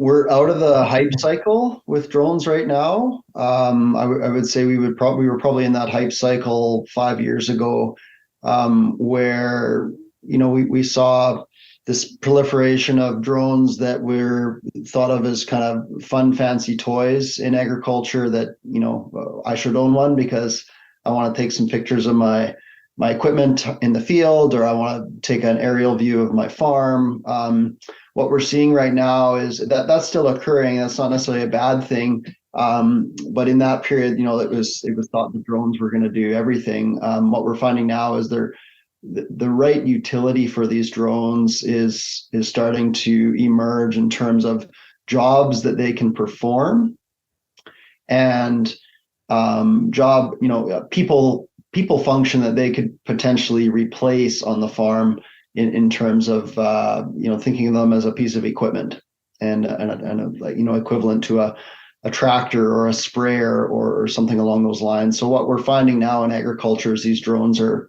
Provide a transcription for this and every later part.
We're out of the hype cycle with drones right now. I would say we were probably in that hype cycle 5 years ago, where we saw this proliferation of drones that were thought of as kind of fun, fancy toys in agriculture. That I should own one because I want to take some pictures of my equipment in the field, or I want to take an aerial view of my farm. What we're seeing right now is that that's still occurring. That's not necessarily a bad thing. But in that period, it was thought the drones were going to do everything. What we're finding now is the right utility for these drones is starting to emerge in terms of jobs that they can perform, and people function that they could potentially replace on the farm in terms of thinking of them as a piece of equipment and equivalent to a tractor or a sprayer or something along those lines. So what we're finding now in agriculture is these drones are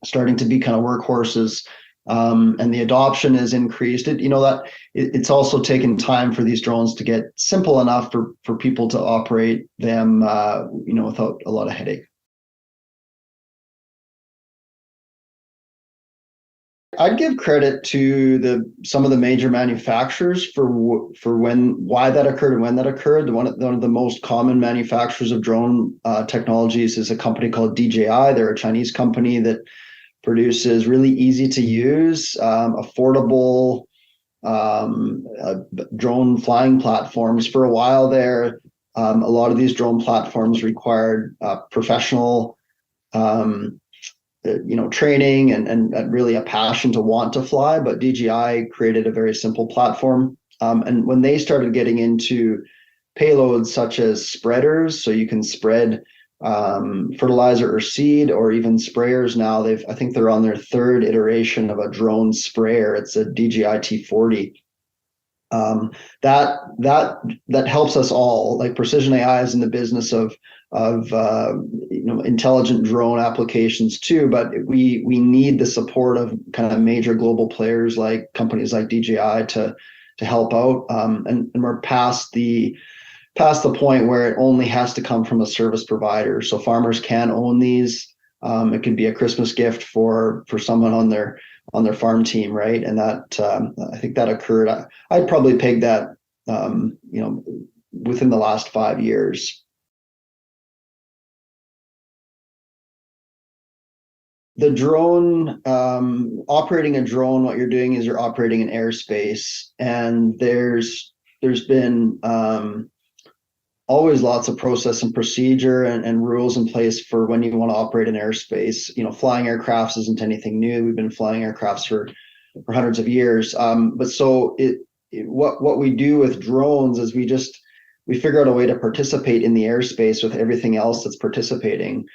starting to be kind of workhorses, and the adoption is increased. It's also taken time for these drones to get simple enough for people to operate them without a lot of headache. I'd give credit to some of the major manufacturers for why that occurred and when that occurred. One of the most common manufacturers of drone technologies is a company called DJI. They're a Chinese company that produces really easy to use, affordable drone flying platforms. For a while there, a lot of these drone platforms required professional training and really a passion to want to fly, but DJI created a very simple platform. And when they started getting into payloads such as spreaders, so you can spread fertilizer or seed, or even sprayers now, I think they're on their third iteration of a drone sprayer. It's a DJI T40. That helps us all. Like Precision AI is in the business of intelligent drone applications too, but we need the support of kind of major global players like companies like DJI to help out, and we're past the point where it only has to come from a service provider. So farmers can own these. It can be a Christmas gift for someone on their farm team, right? And that I think that occurred. I'd probably peg that within the last 5 years. The drone, operating a drone, what you're doing is you're operating in airspace, and there's been always lots of process and procedure and rules in place for when you want to operate in airspace. Flying aircrafts isn't anything new. We've been flying aircrafts for hundreds of years. But so what we do with drones is we figure out a way to participate in the airspace with everything else that's participating.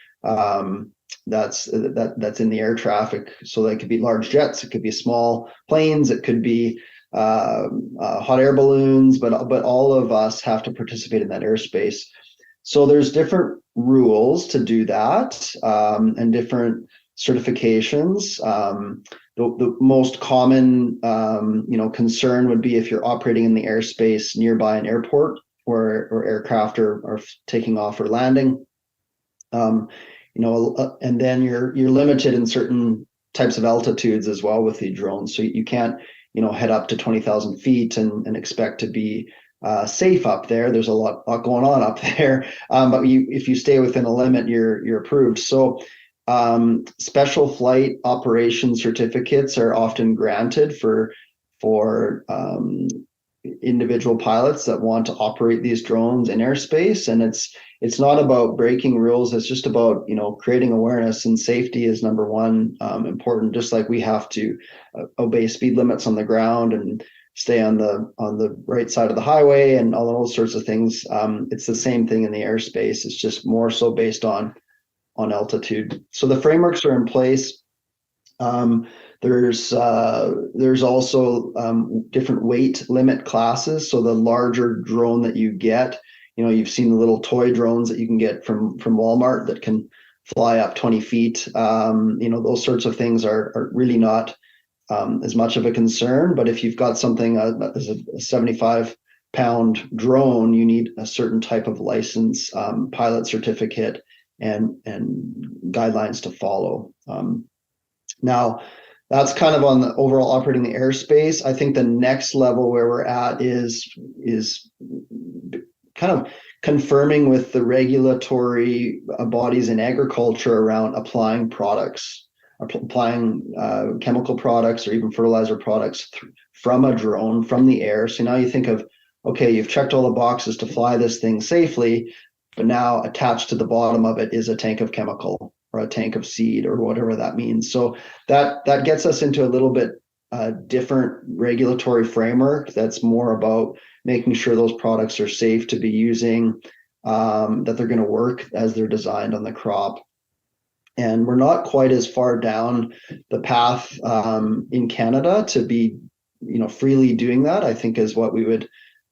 That's in the air traffic. So that could be large jets, it could be small planes, it could be hot air balloons, but all of us have to participate in that airspace. So there's different rules to do that, and different certifications. The most common concern would be if you're operating in the airspace nearby an airport or aircraft are taking off or landing. And then you're limited in certain types of altitudes as well with the drones. So you can't, head up to 20,000 feet and expect to be safe up there. There's a lot going on up there. But if you stay within a limit, you're approved. So special flight operation certificates are often granted for individual pilots that want to operate these drones in airspace. And it's not about breaking rules. It's just about creating awareness, and safety is number one, important. Just like we have to obey speed limits on the ground and stay on the right side of the highway and all those sorts of things. It's the same thing in the airspace. It's just more so based on altitude. So the frameworks are in place. There's also different weight limit classes. So the larger drone that you get, you've seen the little toy drones that you can get from Walmart that can fly up 20 feet. Those sorts of things are really not as much of a concern. But if you've got something as a 75 pound drone, you need a certain type of license, pilot certificate, and guidelines to follow. Now, that's kind of on the overall operating the airspace. I think the next level where we're at is kind of confirming with the regulatory bodies in agriculture around applying products, applying chemical products or even fertilizer products from a drone, from the air. So now you think of, okay, you've checked all the boxes to fly this thing safely, but now attached to the bottom of it is a tank of chemical or a tank of seed or whatever that means. So that gets us into a little bit different regulatory framework that's more about making sure those products are safe to be using, that they're going to work as they're designed on the crop. And we're not quite as far down the path in Canada to be, freely doing that, I think, is what we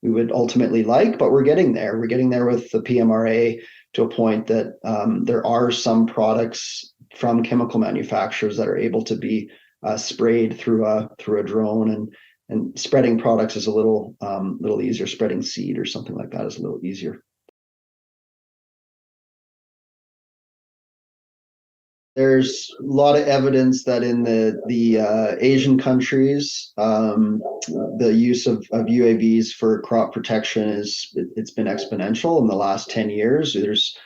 would ultimately like, but we're getting there. We're getting there with the PMRA to a point that there are some products from chemical manufacturers that are able to be sprayed through a drone, and spreading products is a little easier. Spreading seed or something like that is a little easier. There's a lot of evidence that in the Asian countries, the use of UAVs for crop protection it's been exponential in the last 10 years. There's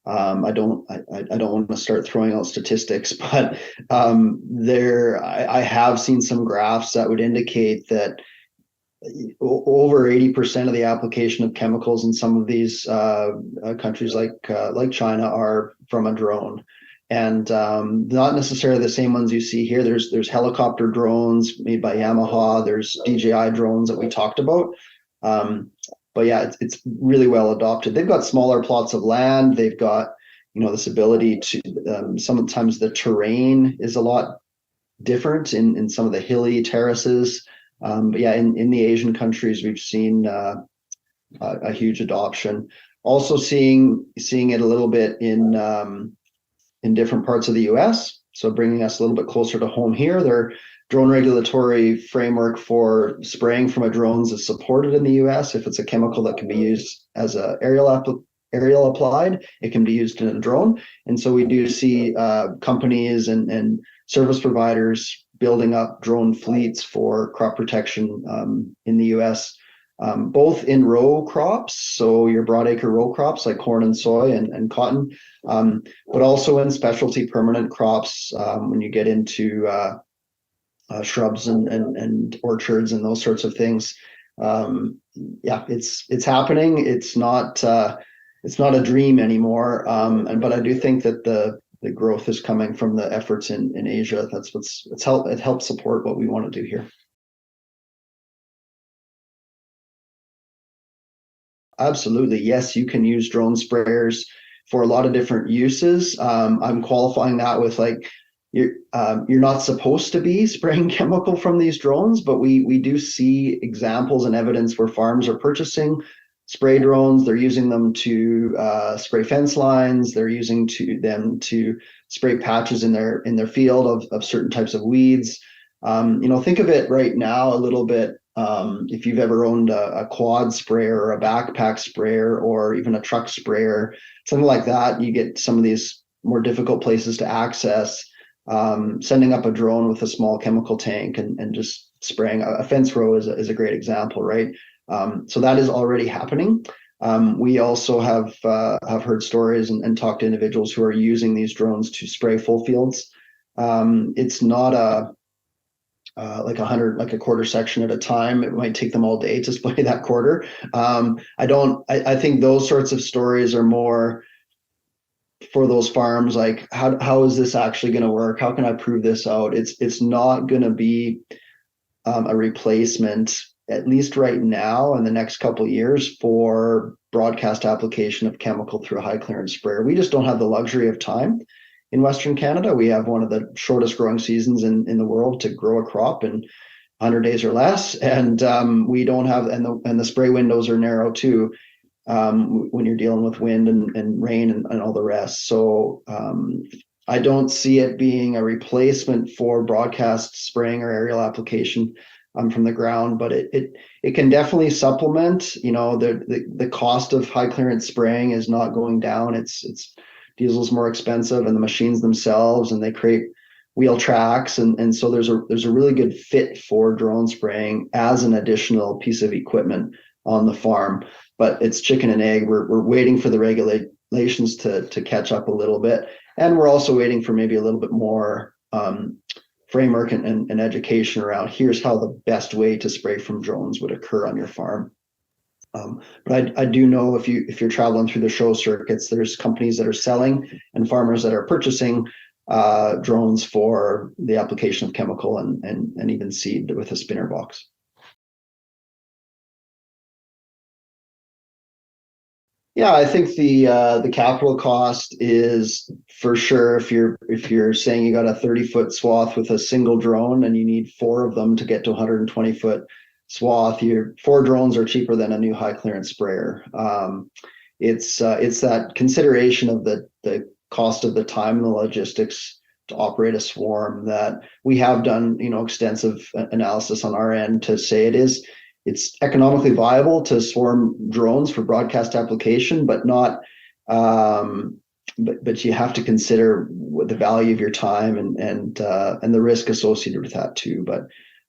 I don't want to start throwing out statistics, but I have seen some graphs that would indicate that over 80% of the application of chemicals in some of these countries like China are from a drone. And not necessarily the same ones you see here. There's helicopter drones made by Yamaha. There's DJI drones that we talked about. But yeah, it's really well adopted. They've got smaller plots of land. They've got, this ability to, sometimes the terrain is a lot different in some of the hilly terraces. But yeah, in the Asian countries, we've seen a huge adoption. Also seeing it a little bit in different parts of the US. So bringing us a little bit closer to home here. Their drone regulatory framework for spraying from a drones is supported in the US. If it's a chemical that can be used as a aerial applied, it can be used in a drone. And so we do see companies and service providers building up drone fleets for crop protection in the US, both in row crops, so your broadacre row crops like corn and soy and cotton, but also in specialty permanent crops when you get into shrubs and orchards and those sorts of things. Yeah, it's happening. It's not a dream anymore. But I do think that the growth is coming from the efforts in Asia. It helps support what we want to do here. Absolutely. Yes, you can use drone sprayers for a lot of different uses. I'm qualifying that with you're not supposed to be spraying chemical from these drones, but we do see examples and evidence where farms are purchasing spray drones. They're using them to spray fence lines. They're using them to spray patches in their field of certain types of weeds. Think of it right now a little bit. If you've ever owned a quad sprayer or a backpack sprayer or even a truck sprayer, something like that, you get some of these more difficult places to access. Sending up a drone with a small chemical tank and just spraying a fence row is a great example, right? So that is already happening. We also have heard stories and talked to individuals who are using these drones to spray full fields. It's not like a quarter section at a time. It might take them all day to spray that quarter. I think those sorts of stories are more for those farms, like how is this actually going to work? How can I prove this out? It's not going to be a replacement, at least right now in the next couple of years, for broadcast application of chemical through a high clearance sprayer. We just don't have the luxury of time. In Western Canada, we have one of the shortest growing seasons in the world to grow a crop in 100 days or less, and we don't have, and the spray windows are narrow too. When you're dealing with wind and rain and all the rest. So I don't see it being a replacement for broadcast spraying or aerial application. from the ground, but it can definitely supplement. The cost of high clearance spraying is not going down. It's diesel's more expensive, and the machines themselves, and they create wheel tracks, and so there's a really good fit for drone spraying as an additional piece of equipment on the farm. But it's chicken and egg. We're waiting for the regulations to catch up a little bit, and we're also waiting for maybe a little bit more framework and education around here's how the best way to spray from drones would occur on your farm. But I do know if you're traveling through the show circuits, there's companies that are selling and farmers that are purchasing drones for the application of chemical and even seed with a spinner box. Yeah, I think the capital cost is for sure. If you're saying you got a 30-foot swath with a single drone and you need four of them to get to 120-foot swath, your four drones are cheaper than a new high clearance sprayer. It's that consideration of the cost of the time and the logistics to operate a swarm that we have done, extensive analysis on our end to say it's economically viable to swarm drones for broadcast application, but not but you have to consider the value of your time and the risk associated with that too. But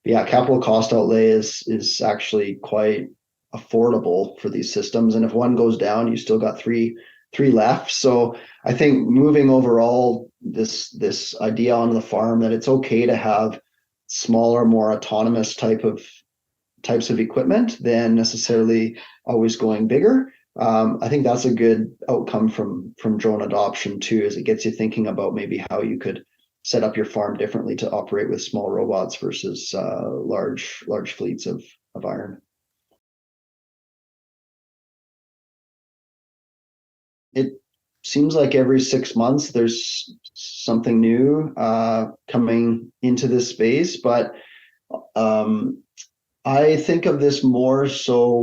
yeah, capital cost outlay is actually quite affordable for these systems, and if one goes down, you still got three left. So I think moving overall this idea on the farm that it's okay to have smaller, more autonomous types of equipment than necessarily always going bigger. I think that's a good outcome from drone adoption too, as it gets you thinking about maybe how you could set up your farm differently to operate with small robots versus large fleets of iron. It seems like every 6 months there's something new coming into this space, but I think of this more so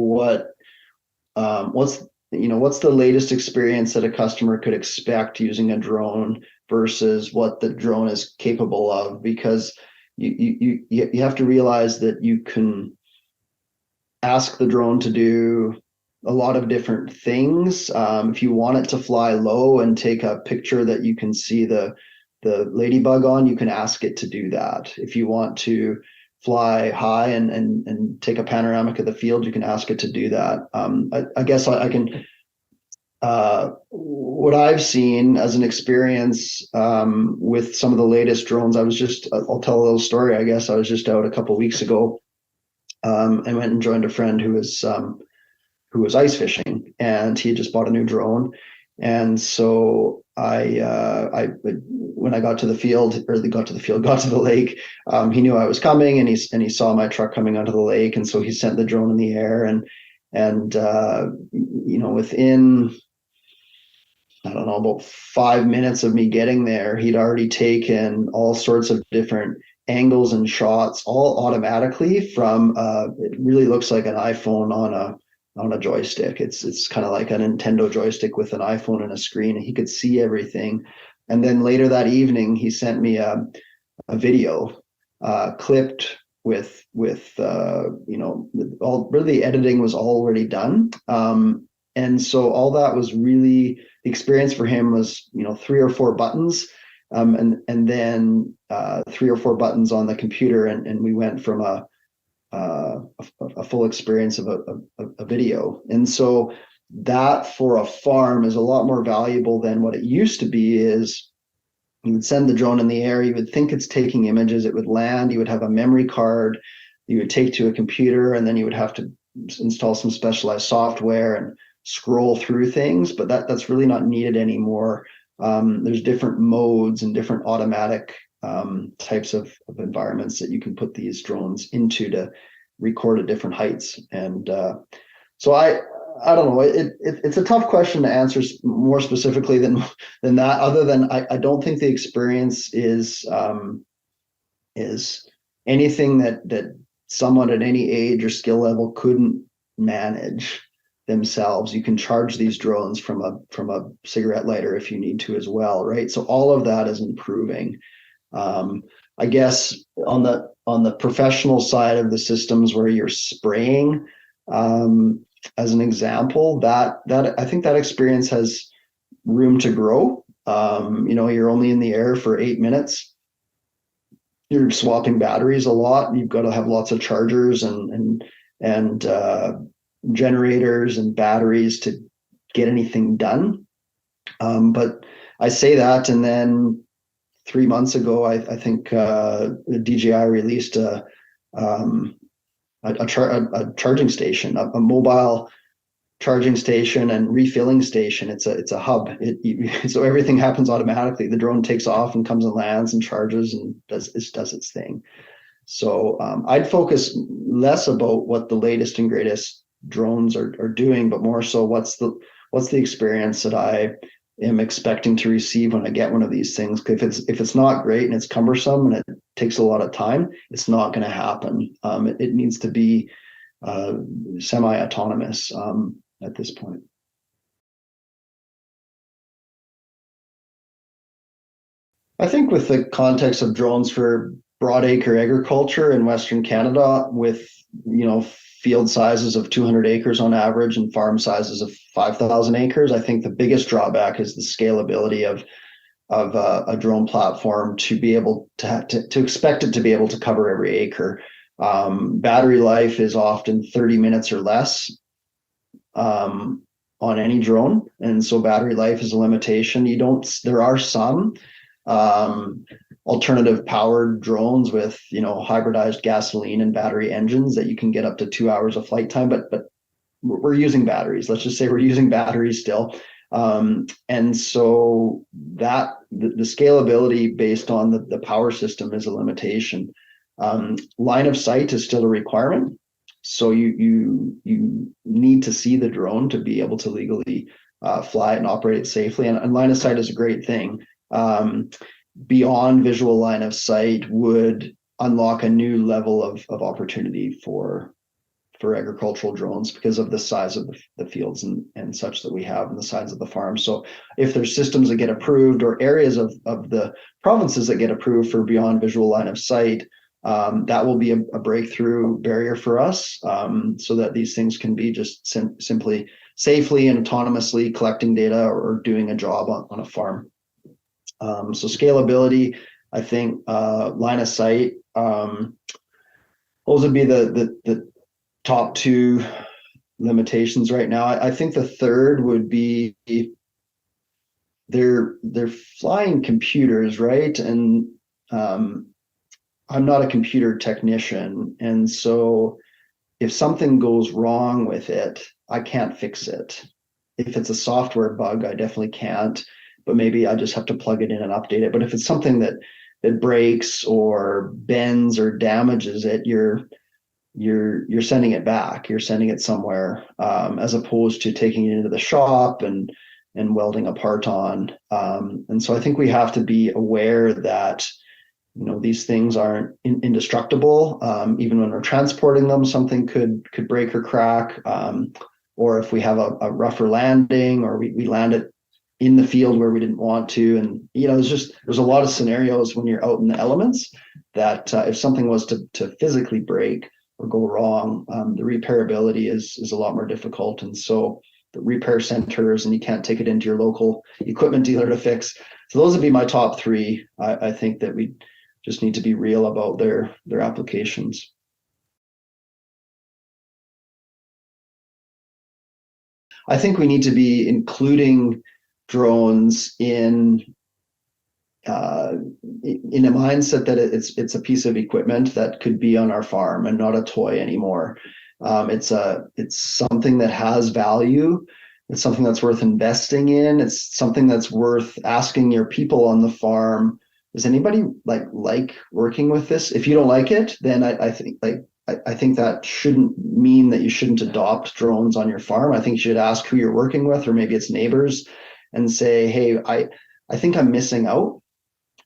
what's the latest experience that a customer could expect using a drone versus what the drone is capable of, because you have to realize that you can ask the drone to do a lot of different things. If you want it to fly low and take a picture that you can see the ladybug on, you can ask it to do that. If you want to fly high and take a panoramic of the field, you can ask it to do that. I guess I can what I've seen as an experience with some of the latest drones. I'll tell a little story. I guess I was just out a couple of weeks ago and went and joined a friend who was ice fishing, and he just bought a new drone. And so when I got to the lake, he knew I was coming, and he saw my truck coming onto the lake, and so he sent the drone in the air, and within, I don't know, about 5 minutes of me getting there, he'd already taken all sorts of different angles and shots, all automatically from it really looks like an iPhone on a joystick. It's kind of like a Nintendo joystick with an iPhone and a screen, and he could see everything. And then later that evening, he sent me a video clipped with all really the editing was already done. And so all that was really the experience for him was 3 or 4 buttons, and then 3 or 4 buttons on the computer, and we went from a full experience of a video. And so that for a farm is a lot more valuable than what it used to be. Is you would send the drone in the air, you would think it's taking images, it would land, you would have a memory card you would take to a computer, and then you would have to install some specialized software and scroll through things, but that's really not needed anymore. There's different modes and different automatic types of environments that you can put these drones into to record at different heights. And so I don't know. It's a tough question to answer more specifically than that. Other than I don't think the experience is anything that someone at any age or skill level couldn't manage themselves. You can charge these drones from a cigarette lighter if you need to as well, right? So all of that is improving. I guess on the professional side of the systems where you're spraying, um, as an example, that I think that experience has room to grow. You're only in the air for 8 minutes. You're swapping batteries a lot. You've got to have lots of chargers and generators and batteries to get anything done. But I say that, and then 3 months ago, I think DJI released um, a charging station, a mobile charging station and refilling station. It's a hub. So everything happens automatically. The drone takes off and comes and lands and charges and does its thing. So I'd focus less about what the latest and greatest drones are doing, but more so what's the experience that I am expecting to receive when I get one of these things. If it's not great and it's cumbersome and it takes a lot of time, it's not going to happen. It needs to be semi-autonomous at this point. I think with the context of drones for broadacre agriculture in Western Canada, with field sizes of 200 acres on average and farm sizes of 5,000 acres, I think the biggest drawback is the scalability of a drone platform to be able to expect it to be able to cover every acre. Battery life is often 30 minutes or less on any drone, and so battery life is a limitation. There are some alternative powered drones with hybridized gasoline and battery engines that you can get up to 2 hours of flight time, but we're using batteries. Let's just say we're using batteries still. And so that the scalability based on the power system is a limitation. Line of sight is still a requirement. So you need to see the drone to be able to legally fly it and operate it safely. And line of sight is a great thing. Beyond visual line of sight would unlock a new level of opportunity for agricultural drones because of the size of the fields and such that we have and the size of the farm. So if there's systems that get approved or areas of the provinces that get approved for beyond visual line of sight, that will be a breakthrough barrier for us, so that these things can be just simply safely and autonomously collecting data or doing a job on a farm. So scalability, I think, line of sight, those would be the top two limitations right now. I think the third would be they're flying computers, right? And I'm not a computer technician, and so if something goes wrong with it, I can't fix it. If it's a software bug, I definitely can't, but maybe I just have to plug it in and update it. But if it's something that breaks or bends or damages it, you're sending it back. You're sending it somewhere, as opposed to taking it into the shop and welding a part on. And so I think we have to be aware that these things aren't indestructible. Even when we're transporting them, something could break or crack. Or if we have a rougher landing, or we land it in the field where we didn't want to. And there's a lot of scenarios when you're out in the elements that if something was to physically break or go wrong, the repairability is a lot more difficult. And so the repair centers, and you can't take it into your local equipment dealer to fix. So those would be my top three. I think that we just need to be real about their applications. I think we need to be including drones in a mindset that it's a piece of equipment that could be on our farm and not a toy anymore. It's something that has value. It's something that's worth investing in. It's something that's worth asking your people on the farm, does anybody like working with this? If you don't like it, then I think that shouldn't mean that you shouldn't adopt drones on your farm. I think you should ask who you're working with, or maybe it's neighbors, and say, hey, I think I'm missing out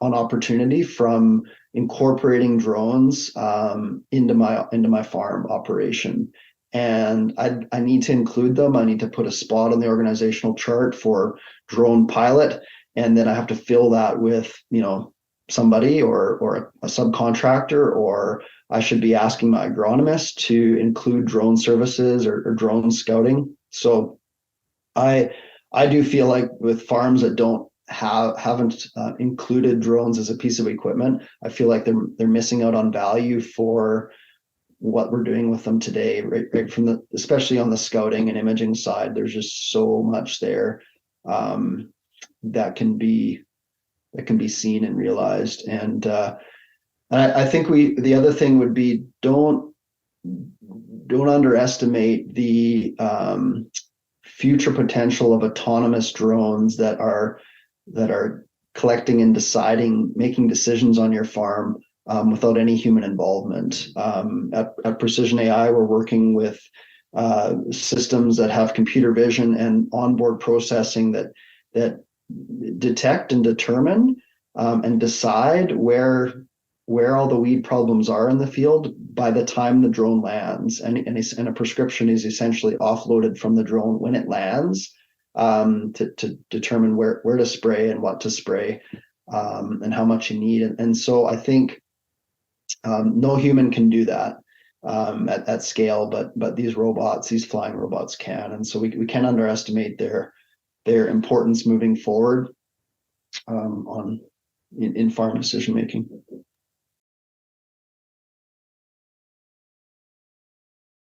on opportunity from incorporating drones into my farm operation. And I need to include them. I need to put a spot on the organizational chart for drone pilot. And then I have to fill that with, somebody or a subcontractor, or I should be asking my agronomist to include drone services or drone scouting. So I I do feel like with farms that haven't included drones as a piece of equipment, I feel like they're missing out on value for what we're doing with them today, right from the, especially on the scouting and imaging side. There's just so much there um, that can be seen and realized. And I think the other thing would be don't underestimate the future potential of autonomous drones that are collecting and deciding, making decisions on your farm without any human involvement. At Precision AI, we're working with systems that have computer vision and onboard processing that detect and determine and decide where all the weed problems are in the field by the time the drone lands, and a prescription is essentially offloaded from the drone when it lands to determine where to spray and what to spray and how much you need. And so I think no human can do that at scale, but these robots, these flying robots can. And so we can't underestimate their importance moving forward on in farm decision making.